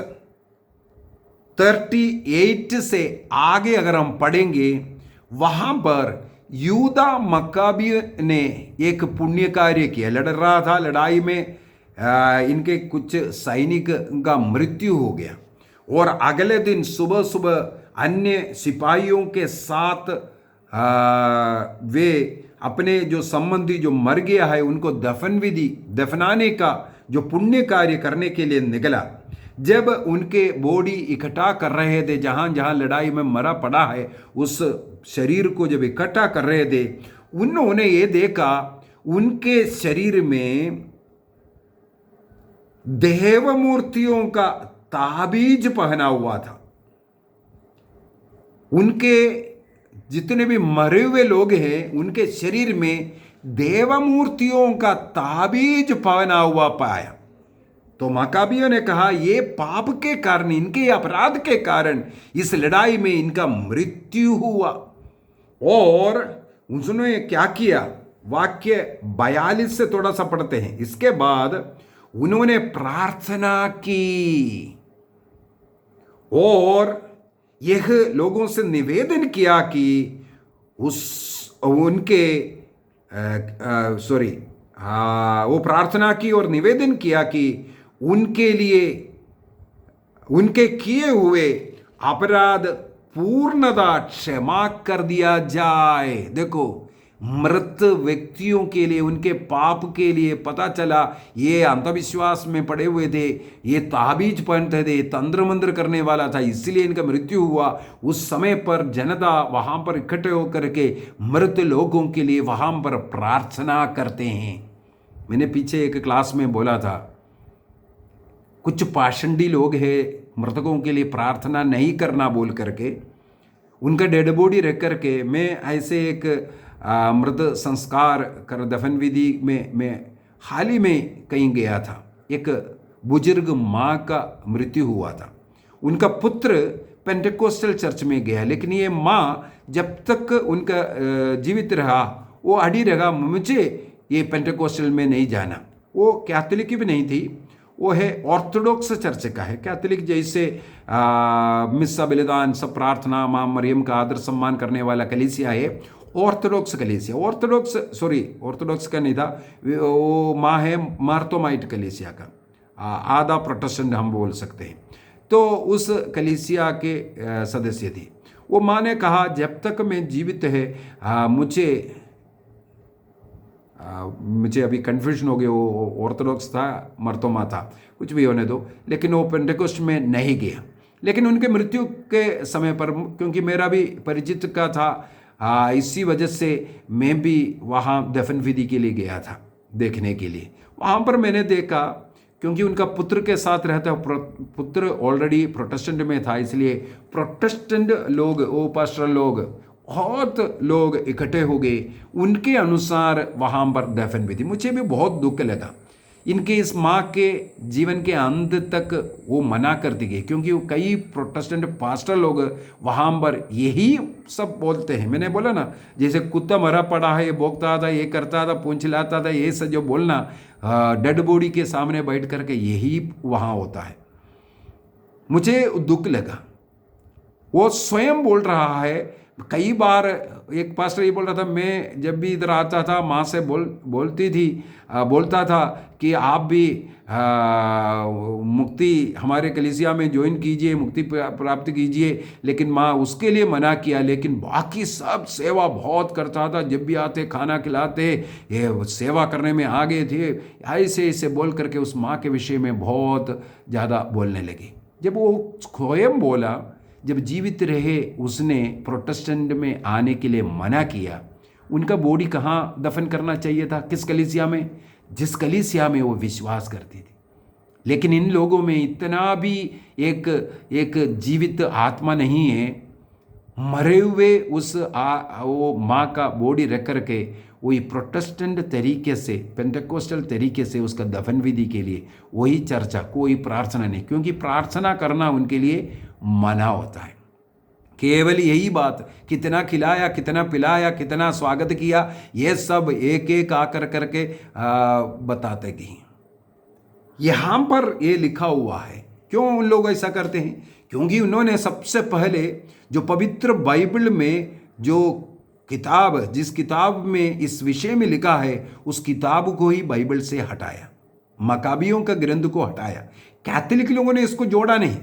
38 से आगे अगर हम पढ़ेंगे, वहां पर यूदा मकाबी ने एक पुण्य कार्य किया। लड़ रहा था, लड़ाई में इनके कुछ सैनिक का मृत्यु हो गया, और अगले दिन सुबह सुबह अन्य सिपाहियों के साथ वे अपने जो संबंधी जो मर गया है उनको दफनाने का जो पुण्य कार्य करने के लिए निकला। जब उनके बॉडी इकट्ठा कर रहे थे, जहां जहां लड़ाई में मरा पड़ा है, उस शरीर को जब इकट्ठा कर रहे थे, उन्होंने ये देखा उनके शरीर में देव मूर्तियों का ताबीज पहना हुआ था। उनके जितने भी मरे हुए लोग हैं, उनके शरीर में देव मूर्तियों का ताबीज पहना हुआ पाया। तो मकाबियों ने कहा, ये पाप के कारण, इनके अपराध के कारण इस लड़ाई में इनका मृत्यु हुआ। और उन्होंने क्या किया? वाक्य 42 से थोड़ा सा पढ़ते हैं। इसके बाद उन्होंने प्रार्थना की और यह लोगों से निवेदन किया कि वो प्रार्थना की और निवेदन किया कि उनके लिए उनके किए हुए अपराध पूर्णतः क्षमा कर दिया जाए। देखो, मृत व्यक्तियों के लिए, उनके पाप के लिए पता चला ये अंधविश्वास में पड़े हुए थे, ये ताबीज पहनते थे, तंत्र मंत्र करने वाला था, इसलिए इनका मृत्यु हुआ। उस समय पर जनता वहां पर इकट्ठे होकर के मृत लोगों के लिए वहां पर प्रार्थना करते हैं। मैंने पीछे एक क्लास में बोला था, कुछ पाषंडी लोग हैं, मृतकों के लिए प्रार्थना नहीं करना बोल करके, उनका डेड बॉडी रख करके, मैं ऐसे एक मृत संस्कार कर दफन विधि में मैं हाल ही में कहीं गया था। एक बुजुर्ग माँ का मृत्यु हुआ था। उनका पुत्र पेंटेकोस्टल चर्च में गया, लेकिन ये माँ जब तक उनका जीवित रहा वो अड़ी रहा, मुझे ये पेंटेकोस्टल में नहीं जाना। वो कैथोलिक भी नहीं थी, वो है ऑर्थोडॉक्स चर्च का है। कैथोलिक जैसे मिस्सा बलिदान सब प्रार्थना माँ मरियम का आदर सम्मान करने वाला कलीसिया है ऑर्थोडॉक्स कलीसिया। ऑर्थोडॉक्स का नहीं था, वो माँ है मार्तोमाइट कलीसिया का, आधा प्रोटेस्टेंट हम बोल सकते हैं। तो उस कलीसिया के सदस्य थी। वो माँ ने कहा जब तक मैं जीवित है मुझे अभी कन्फ्यूजन हो गया, वो ऑर्थोडॉक्स था मर्तोमा था, कुछ भी होने दो, लेकिन वो पेंटेकोस्ट में नहीं गया। लेकिन उनके मृत्यु के समय पर, क्योंकि मेरा भी परिचित का था, इसी वजह से मैं भी वहाँ दफन विधि के लिए गया था देखने के लिए। वहाँ पर मैंने देखा, क्योंकि उनका पुत्र के साथ रहता, पुत्र ऑलरेडी प्रोटेस्टेंट में था, इसलिए प्रोटेस्टेंट लोग, वो पास्टर लोग, बहुत लोग इकट्ठे हो गए, उनके अनुसार वहाँ पर दफन विधि। मुझे भी बहुत दुख लगा। इनके इस माँ के जीवन के अंत तक वो मना कर दी गई, क्योंकि वो कई प्रोटेस्टेंट पास्टर लोग वहाँ पर यही सब बोलते हैं। मैंने बोला ना, जैसे कुत्ता मरा पड़ा है, ये भोंकता था, ये करता था, पूंछ लाता था, ये सब जो बोलना डेड बॉडी के सामने बैठ करके, यही वहाँ होता है। मुझे दुख लगा। वो स्वयं बोल रहा है, कई बार एक पास्टर ये बोल रहा था, मैं जब भी इधर आता था माँ से बोलता था कि आप भी मुक्ति हमारे कलीसिया में ज्वाइन कीजिए, मुक्ति प्राप्त कीजिए, लेकिन माँ उसके लिए मना किया। लेकिन बाकी सब सेवा बहुत करता था, जब भी आते खाना खिलाते, ये सेवा करने में आगे थे, ऐसे बोल करके उस माँ के विषय में बहुत ज़्यादा बोलने लगे। जब वो स्वयं बोला, जब जीवित रहे उसने प्रोटेस्टेंट में आने के लिए मना किया। उनका बॉडी कहाँ दफन करना चाहिए था, किस कलीसिया में? जिस कलीसिया में वो विश्वास करती थी। लेकिन इन लोगों में इतना भी एक जीवित आत्मा नहीं है। मरे हुए वो माँ का बॉडी रख करके वही प्रोटेस्टेंट तरीके से, पेंटेकोस्टल तरीके से उसका दफन विधि के लिए वही चर्चा, कोई प्रार्थना नहीं, क्योंकि प्रार्थना करना उनके लिए मना होता है। केवल यही बात, कितना खिलाया, कितना पिलाया, कितना स्वागत किया, ये सब एक एक आकर करके बताते गए। यहाँ पर ये लिखा हुआ है। क्यों उन लोग ऐसा करते हैं? क्योंकि उन्होंने सबसे पहले जो पवित्र बाइबल में जो किताब, जिस किताब में इस विषय में लिखा है, उस किताब को ही बाइबल से हटाया, मकाबियों का ग्रंथ को हटाया। कैथोलिक लोगों ने इसको जोड़ा नहीं,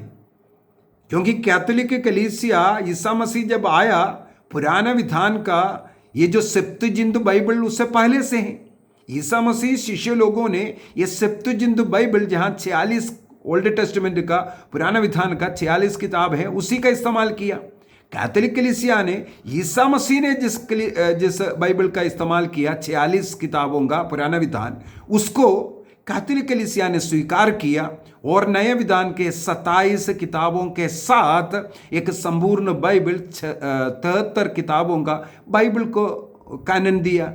क्योंकि कैथोलिक कलीसिया ईसा मसीह जब आया, पुराना विधान का ये जो सेप्तुजिंत बाइबल उससे पहले से है। ईसा मसीह शिष्य लोगों ने ये सेप्तुजिंत बाइबल, जहाँ 46 ओल्ड टेस्टामेंट का, पुराना विधान का 46 किताब है, उसी का इस्तेमाल किया। कैथोलिक कलीसिया ने ईसा मसीह ने जिस बाइबल का इस्तेमाल किया, 46 किताबों का पुराना विधान, उसको कैथोलिक कलीसिया ने स्वीकार किया और नए विधान के 27 किताबों के साथ एक संपूर्ण बाइबल, 73 किताबों का बाइबल को कानून दिया।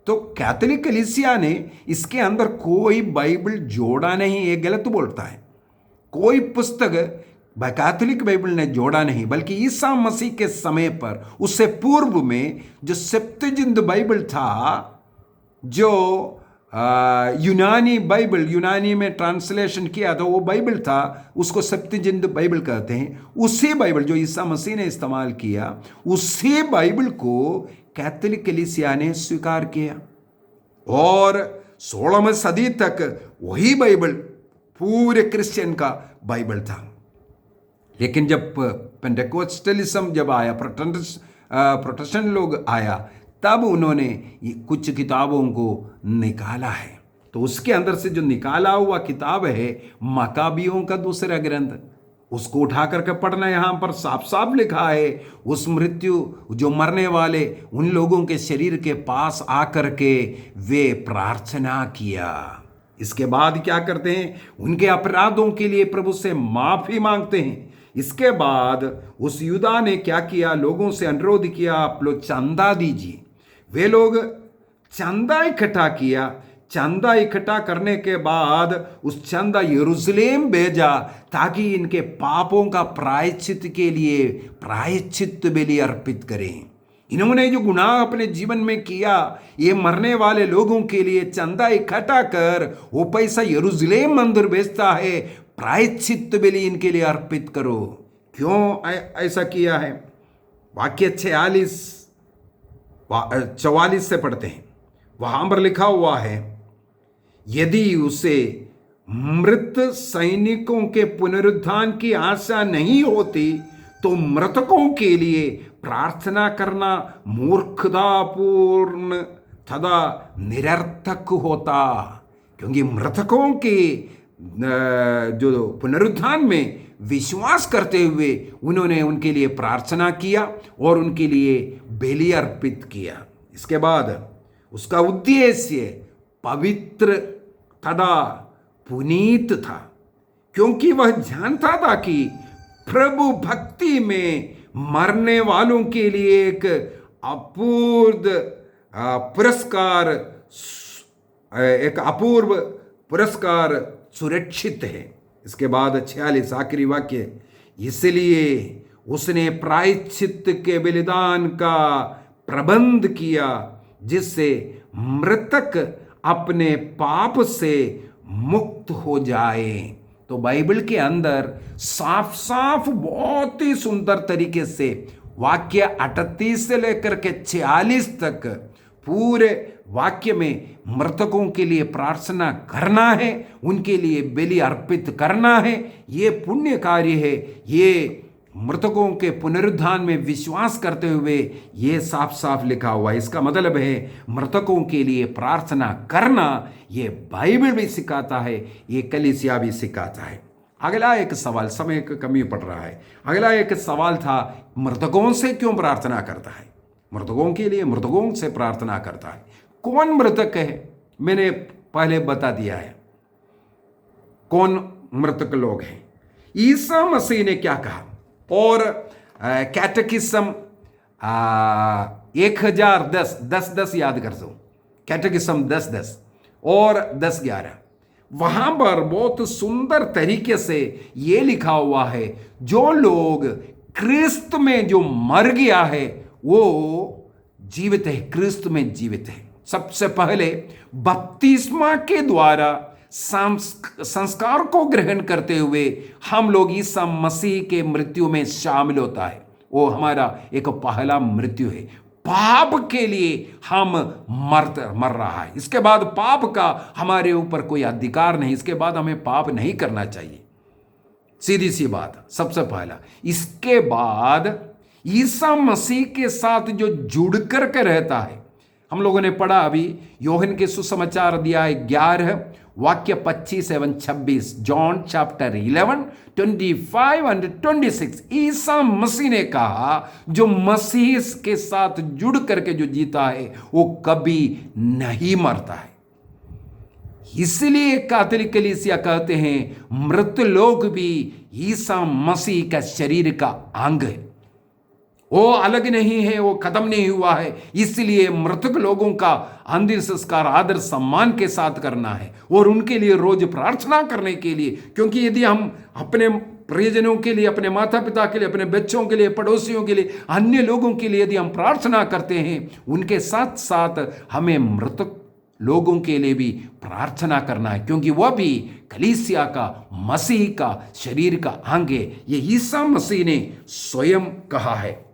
तो कैथोलिक कलीसिया ने इसके अंदर कोई बाइबल जोड़ा नहीं, ये गलत बोलता है। कोई पुस्तक कैथोलिक बाइबल ने जोड़ा नहीं, बल्कि ईसा मसीह के समय पर, उससे पूर्व में जो सेप्तुजिंत बाइबल था, जो यूनानी बाइबल, यूनानी में ट्रांसलेशन किया था, वो बाइबल था, उसको सेप्तुजिंत बाइबल कहते हैं। उसी बाइबल जो ईसा मसीह ने इस्तेमाल किया, उसी बाइबल को कैथोलिक कलीसिया ने स्वीकार किया और 16वीं सदी तक वही बाइबल पूरे क्रिश्चियन का बाइबल था। लेकिन जब पेंटेकोस्टलिज्म जब आया, प्रोटेस्टेंट लोग आया, तब उन्होंने कुछ किताबों को निकाला है। तो उसके अंदर से जो निकाला हुआ किताब है मकाबियों का दूसरा ग्रंथ, उसको उठा करके पढ़ना। यहाँ पर साफ साफ लिखा है, उस मृत्यु जो मरने वाले उन लोगों के शरीर के पास आकर के वे प्रार्थना किया। इसके बाद क्या करते हैं? उनके अपराधों के लिए प्रभु से माफी मांगते हैं। इसके बाद उस युदा ने क्या किया? लोगों से अनुरोध किया, आप लोग चंदा दीजिए। वे लोग चंदा इकट्ठा किया। चंदा इकट्ठा करने के बाद उस चंदा यरूशलेम भेजा ताकि इनके पापों का प्रायश्चित के लिए प्रायश्चित बलि अर्पित करें। इन्होंने जो गुनाह अपने जीवन में किया, ये मरने वाले लोगों के लिए चंदा इकट्ठा कर वो पैसा यरूशलेम मंदिर भेजता है, प्रायश्चित बलि इनके लिए अर्पित करो। क्यों ऐसा किया है? वाक्य 44 से पढ़ते हैं। वहां पर लिखा हुआ है, यदि उसे मृत सैनिकों के पुनरुत्थान की आशा नहीं होती तो मृतकों के लिए प्रार्थना करना मूर्खतापूर्ण तथा निरर्थक होता, क्योंकि मृतकों के जो पुनरुत्थान में विश्वास करते हुए उन्होंने उनके लिए प्रार्थना किया और उनके लिए बलि अर्पित किया। इसके बाद उसका उद्देश्य पवित्र तथा पुनीत था, क्योंकि वह जानता था कि प्रभु भक्ति में मरने वालों के लिए एक अपूर्व पुरस्कार सुरक्षित है। इसके बाद 46 आखिरी वाक्य, इसलिए उसने प्रायश्चित के बलिदान का प्रबंध किया जिससे मृतक अपने पाप से मुक्त हो जाए। तो बाइबल के अंदर साफ साफ बहुत ही सुंदर तरीके से वाक्य 38 से लेकर के 46 तक पूरे वाक्य में मृतकों के लिए प्रार्थना करना है, उनके लिए बलि अर्पित करना है, ये पुण्य कार्य है। ये मृतकों के पुनरुत्थान में विश्वास करते हुए ये साफ साफ लिखा हुआ है। इसका मतलब है मृतकों के लिए प्रार्थना करना, ये बाइबल भी सिखाता है, ये कलीसिया भी सिखाता है। अगला एक सवाल, समय की कमी पड़ रहा है, अगला एक सवाल था, मृतकों से क्यों प्रार्थना करता है? मृतकों के लिए मृतकों से प्रार्थना करता है। कौन मृतक है? मैंने पहले बता दिया है कौन मृतक लोग हैं। ईसा मसीह ने क्या कहा? और कैटेकिज्म 1010 याद कर दो, कैटेकिज्म 10:10 और 10:11, वहां पर बहुत सुंदर तरीके से ये लिखा हुआ है, जो लोग क्रिस्त में जो मर गया है वो जीवित है, क्रिस्त में जीवित है। सबसे पहले बपतिस्मा के द्वारा संस्कार को ग्रहण करते हुए हम लोग ईसा मसीह के मृत्यु में शामिल होता है। वो हमारा एक पहला मृत्यु है। पाप के लिए हम मर रहा है। इसके बाद पाप का हमारे ऊपर कोई अधिकार नहीं, इसके बाद हमें पाप नहीं करना चाहिए, सीधी सी बात, सबसे पहला। इसके बाद ईसा मसीह के साथ जो जुड़ कर के रहता है, हम लोगों ने पढ़ा अभी यूहन्ना के सुसमाचार अध्याय 11 वाक्य 25 एवं 26, John chapter 11 25 and 26। Isa Masih ने कहा जो मसीह के साथ जुड़ करके जो जीता है वो कभी नहीं मरता है। इसलिए कैथोलिक कलीसिया कहते हैं मृत लोग भी ईसा मसीह का शरीर का अंग है, वो अलग नहीं है, वो खत्म नहीं हुआ है। इसलिए मृतक लोगों का अंतिम संस्कार आदर सम्मान के साथ करना है और उनके लिए रोज प्रार्थना करने के लिए, क्योंकि यदि हम अपने प्रियजनों के लिए, अपने माता पिता के लिए, अपने बच्चों के लिए, पड़ोसियों के लिए, अन्य लोगों के लिए यदि हम प्रार्थना करते हैं, उनके साथ साथ हमें मृतक लोगों के लिए भी प्रार्थना करना है, क्योंकि वह भी कलीसिया का, मसीह का शरीर का अंग है। ये ईसा मसीह ने स्वयं कहा है।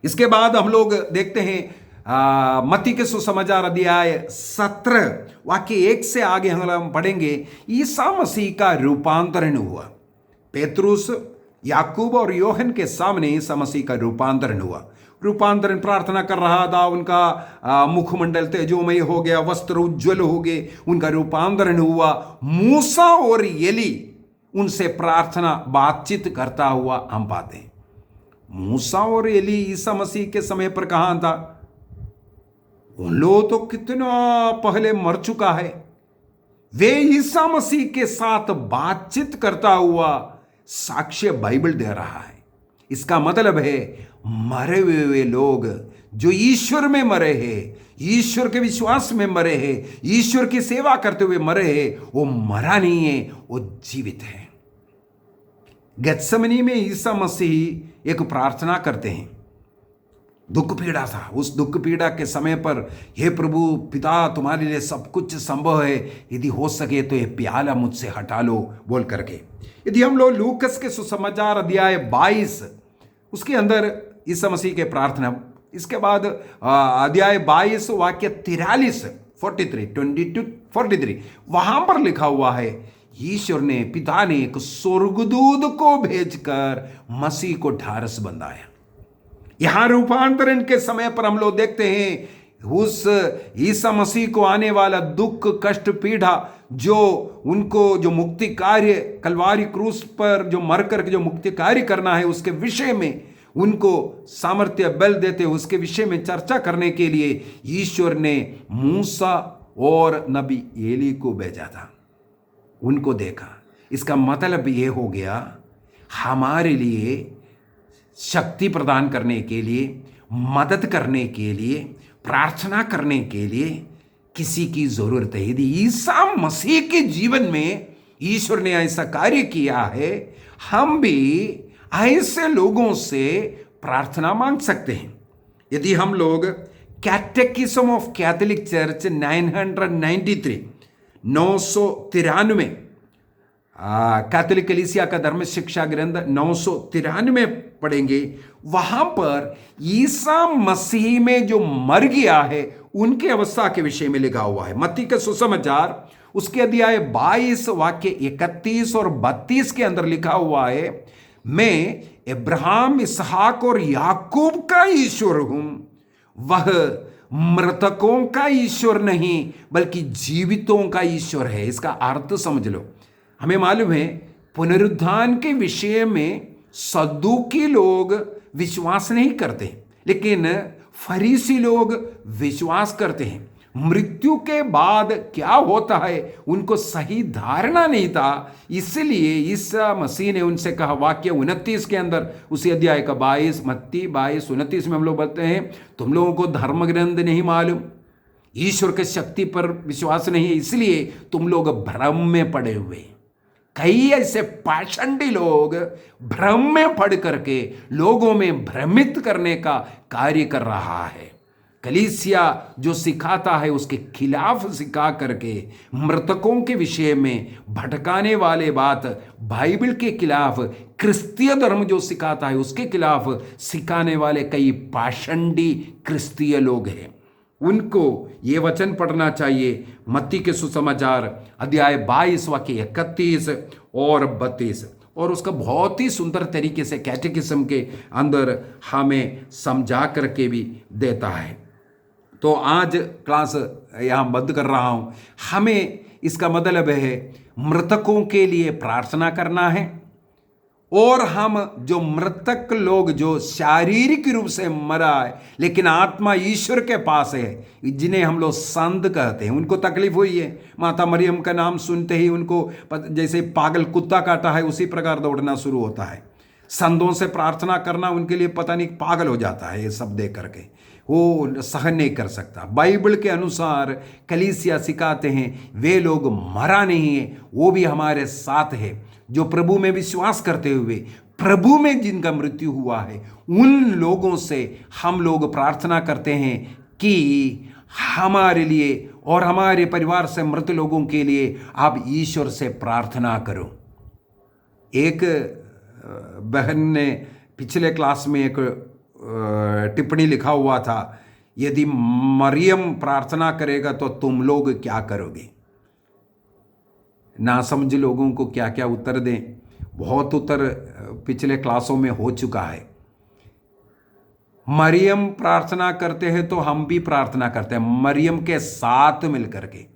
इसके बाद हम लोग देखते हैं मत्ती के सुसमाचार अध्याय 17 वाक्य 1 से आगे हम पढ़ेंगे। ईसा मसीह का रूपांतरण हुआ। पेतरुस, याकूब और यूहन्ना के सामने ईसा मसीह का रूपांतरण हुआ। रूपांतरण प्रार्थना कर रहा था, उनका मुखमंडल तेजोमय हो गया, वस्त्र उज्ज्वल हो गए, उनका रूपांतरण हुआ। मूसा और एली उनसे प्रार्थना बातचीत करता हुआ हम पाते हैं। मूसा और एली ईसा मसीह के समय पर कहां था? उन लोग तो कितना पहले मर चुका है। वे ईसा मसीह के साथ बातचीत करता हुआ साक्ष्य बाइबल दे रहा है। इसका मतलब है मरे हुए लोग जो ईश्वर में मरे हैं, ईश्वर के विश्वास में मरे हैं, ईश्वर की सेवा करते हुए मरे हैं, वो मरा नहीं है, वो जीवित है। गेत्सेमनी में ईसा मसीह एक प्रार्थना करते हैं। दुख पीड़ा था, उस दुख पीड़ा के समय पर, हे प्रभु पिता तुम्हारे लिए सब कुछ संभव है, यदि हो सके तो ये प्याला मुझसे हटा लो बोल करके। यदि हम लोग लूकस के सुसमाचार अध्याय 22 उसके अंदर ईसा मसीह के प्रार्थना, इसके बाद अध्याय 22 वाक्य 43 22-43 वहां पर लिखा हुआ है, ईश्वर ने, पिता ने एक स्वर्गदूत को भेजकर मसीह को ढारस बंधाया। यहां रूपांतरण के समय पर हम लोग देखते हैं उस ईसा मसीह को आने वाला दुख, कष्ट, पीड़ा, जो उनको जो मुक्ति कार्य कलवारी क्रूस पर जो मर करके जो मुक्ति कार्य करना है, उसके विषय में उनको सामर्थ्य बल देते, उसके विषय में चर्चा करने के लिए ईश्वर ने मूसा और नबी एली को भेजा था। उनको देखा, इसका मतलब ये हो गया हमारे लिए शक्ति प्रदान करने के लिए, मदद करने के लिए, प्रार्थना करने के लिए किसी की जरूरत है। यदि ईसा मसीह के जीवन में ईश्वर ने ऐसा कार्य किया है, हम भी ऐसे लोगों से प्रार्थना मांग सकते हैं। यदि हम लोग कैटेकिज्म ऑफ कैथोलिक चर्च 993 कैथोलिक कलीसिया का धर्म शिक्षा ग्रंथ 993 पढ़ेंगे, वहां पर ईसा मसीह में जो मर गया है उनकी अवस्था के विषय में लिखा हुआ है। मत्ती के सुसमाचार उसके अध्याय 22 वाक्य 31 और 32 के अंदर लिखा हुआ है, मैं अब्राहम, इसहाक और याकूब का ईश्वर हूं, वह मृतकों का ईश्वर नहीं बल्कि जीवितों का ईश्वर है। इसका अर्थ समझ लो। हमें मालूम है पुनरुत्थान के विषय में सद्दूकी लोग विश्वास नहीं करते, लेकिन फरीसी लोग विश्वास करते हैं। मृत्यु के बाद क्या होता है उनको सही धारणा नहीं था, इसलिए ईसा मसीह ने उनसे कहा, वाक्य 29 के अंदर उसी अध्याय का 22 मत्ती 22:29 में हम लोग बोलते हैं, तुम लोगों को धर्म ग्रंथ नहीं मालूम, ईश्वर के शक्ति पर विश्वास नहीं है, इसलिए तुम लोग भ्रम में पड़े हुए। कई ऐसे पाषंडी लोग भ्रम में पड़ करके लोगों में भ्रमित करने का कार्य कर रहा है। कलीसिया जो सिखाता है उसके खिलाफ सिखा करके मृतकों के विषय में भटकाने वाले बात, बाइबल के खिलाफ, क्रिस्तीय धर्म जो सिखाता है उसके खिलाफ सिखाने वाले कई पाषंडी क्रिस्तीय लोग हैं। उनको ये वचन पढ़ना चाहिए, मत्ती के सुसमाचार अध्याय 22 वाक्य 31 और 32, और उसका बहुत ही सुंदर तरीके से कैटेकिज्म के अंदर हमें समझा करके भी देता है। तो आज क्लास यहाँ बंद कर रहा हूँ। हमें इसका मतलब है मृतकों के लिए प्रार्थना करना है, और हम जो मृतक लोग जो शारीरिक रूप से मरा है लेकिन आत्मा ईश्वर के पास है, जिन्हें हम लोग संत कहते हैं, उनको तकलीफ हुई है, माता मरियम का नाम सुनते ही उनको जैसे पागल कुत्ता काटा है उसी प्रकार दौड़ना शुरू होता है। संतों से प्रार्थना करना उनके लिए पता नहीं पागल हो जाता है, ये सब देख करके वो सहन नहीं कर सकता। बाइबल के अनुसार कलीसिया सिखाते हैं वे लोग मरा नहीं है, वो भी हमारे साथ है, जो प्रभु में विश्वास करते हुए प्रभु में जिनका मृत्यु हुआ है, उन लोगों से हम लोग प्रार्थना करते हैं कि हमारे लिए और हमारे परिवार से मृत लोगों के लिए आप ईश्वर से प्रार्थना करो। एक बहन ने पिछले क्लास में एक टिप्पणी लिखा हुआ था, यदि मरियम प्रार्थना करेगा तो तुम लोग क्या करोगे। ना समझ लोगों को क्या क्या उत्तर दें, बहुत उत्तर पिछले क्लासों में हो चुका है। मरियम प्रार्थना करते हैं तो हम भी प्रार्थना करते हैं मरियम के साथ मिलकर के।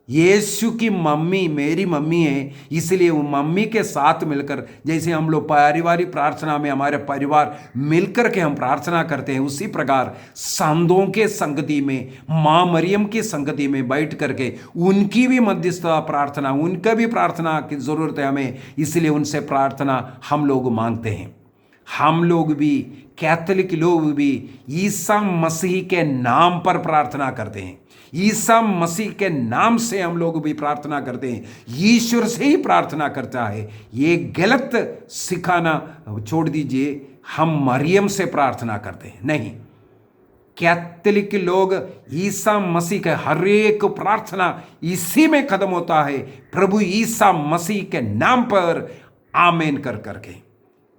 यीशु की मम्मी मेरी मम्मी है, इसलिए वो मम्मी के साथ मिलकर, जैसे हम लोग पारिवारिक प्रार्थना में हमारे परिवार मिलकर के हम प्रार्थना करते हैं, उसी प्रकार संतों के संगति में, माँ मरियम की संगति में बैठ करके उनकी भी मध्यस्थता प्रार्थना, उनका भी प्रार्थना की ज़रूरत है हमें, इसलिए उनसे प्रार्थना हम लोग मांगते हैं। हम लोग भी, कैथोलिक लोग भी ईसा मसीह के नाम पर प्रार्थना करते हैं। ईसा मसीह के नाम से हम लोग भी प्रार्थना करते हैं, ईश्वर से ही प्रार्थना करता है। ये गलत सिखाना छोड़ दीजिए, हम मरियम से प्रार्थना करते हैं, नहीं। कैथोलिक लोग ईसा मसीह के हर एक प्रार्थना इसी में खत्म होता है, प्रभु ईसा मसीह के नाम पर आमेन कर करके।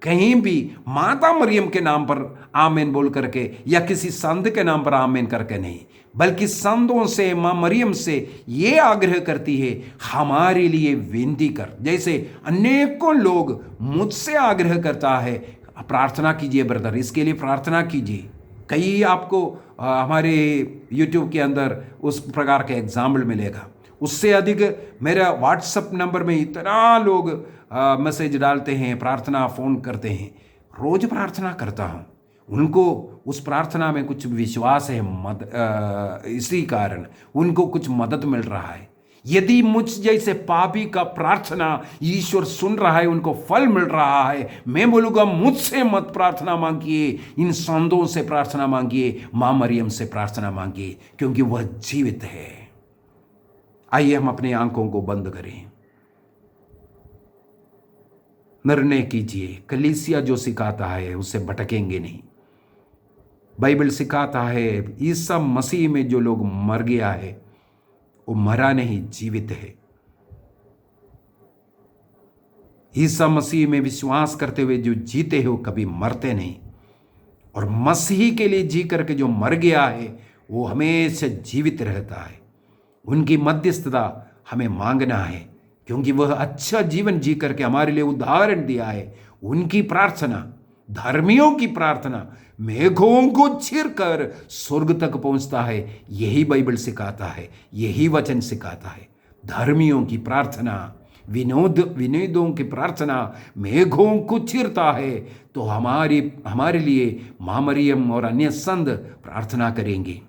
कहीं भी माता मरियम के नाम पर आमेन बोल करके या किसी संत के नाम पर आमेन करके नहीं, बल्कि संतों से, मां मरियम से ये आग्रह करती है, हमारे लिए विनती कर। जैसे अनेकों लोग मुझसे आग्रह करता है, प्रार्थना कीजिए ब्रदर, इसके लिए प्रार्थना कीजिए। कई आपको हमारे YouTube के अंदर उस प्रकार के एग्जाम्पल मिलेगा। उससे अधिक मेरा व्हाट्सएप नंबर में इतना लोग मैसेज डालते हैं, प्रार्थना फ़ोन करते हैं। रोज़ प्रार्थना करता हूँ, उनको उस प्रार्थना में कुछ विश्वास है, इसी कारण उनको कुछ मदद मिल रहा है। यदि मुझ जैसे पापी का प्रार्थना ईश्वर सुन रहा है, उनको फल मिल रहा है, मैं बोलूँगा मुझसे मत प्रार्थना मांगिए, इन संतों से प्रार्थना मांगिए, माँ मरियम से प्रार्थना मांगिए, क्योंकि वह जीवित है। आइए हम अपनी आंखों को बंद करें, निर्णय कीजिए। कलीसिया जो सिखाता है उससे भटकेंगे नहीं। बाइबल सिखाता है ईसा मसीह में जो लोग मर गया है वो मरा नहीं, जीवित है। ईसा मसीह में विश्वास करते हुए जो जीते हैं वो कभी मरते नहीं, और मसीह के लिए जी करके जो मर गया है वो हमेशा जीवित रहता है। उनकी मध्यस्थता हमें मांगना है, क्योंकि वह अच्छा जीवन जी करके हमारे लिए उदाहरण दिया है। उनकी प्रार्थना, धर्मियों की प्रार्थना मेघों को चीरकर स्वर्ग तक पहुंचता है। यही बाइबल सिखाता है, यही वचन सिखाता है। धर्मियों की प्रार्थना, विनोदों की प्रार्थना मेघों को चीरता है। तो हमारे लिए माँ मरियम और अन्य संत प्रार्थना करेंगे।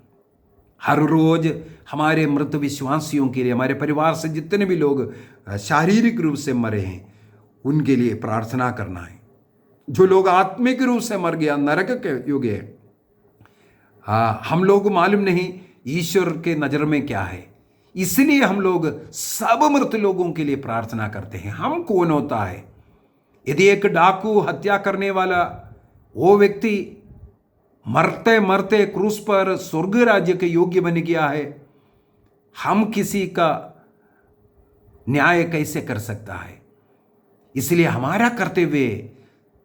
हर रोज हमारे मृत विश्वासियों के लिए, हमारे परिवार से जितने भी लोग शारीरिक रूप से मरे हैं उनके लिए प्रार्थना करना है। जो लोग आत्मिक रूप से मर गया, नरक के युग है, हम लोग मालूम नहीं ईश्वर के नज़र में क्या है, इसलिए हम लोग सब मृत लोगों के लिए प्रार्थना करते हैं। हम कौन होता है? यदि एक डाकू, हत्या करने वाला वो व्यक्ति मरते मरते क्रूस पर स्वर्ग राज्य के योग्य बन गया है, हम किसी का न्याय कैसे कर सकता है? इसलिए हमारा कर्तव्य,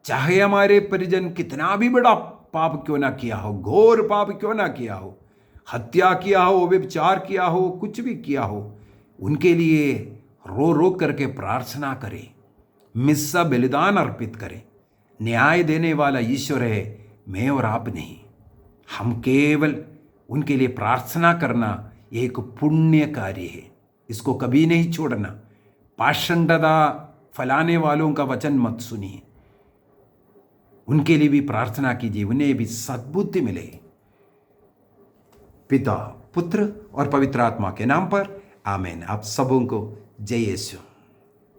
चाहे हमारे परिजन कितना भी बड़ा पाप क्यों ना किया हो, घोर पाप क्यों ना किया हो, हत्या किया हो, व्यभिचार किया हो, कुछ भी किया हो, उनके लिए रो रो करके प्रार्थना करें, मिस्सा बलिदान अर्पित करें। न्याय देने वाला ईश्वर है, मैं और आप नहीं। हम केवल उनके लिए प्रार्थना करना एक पुण्य कार्य है, इसको कभी नहीं छोड़ना। पाषंडता फैलाने वालों का वचन मत सुनिए, उनके लिए भी प्रार्थना कीजिए, उन्हें भी सद्बुद्धि मिले। पिता, पुत्र और पवित्र आत्मा के नाम पर आमीन। आप सबों को जय यीशु।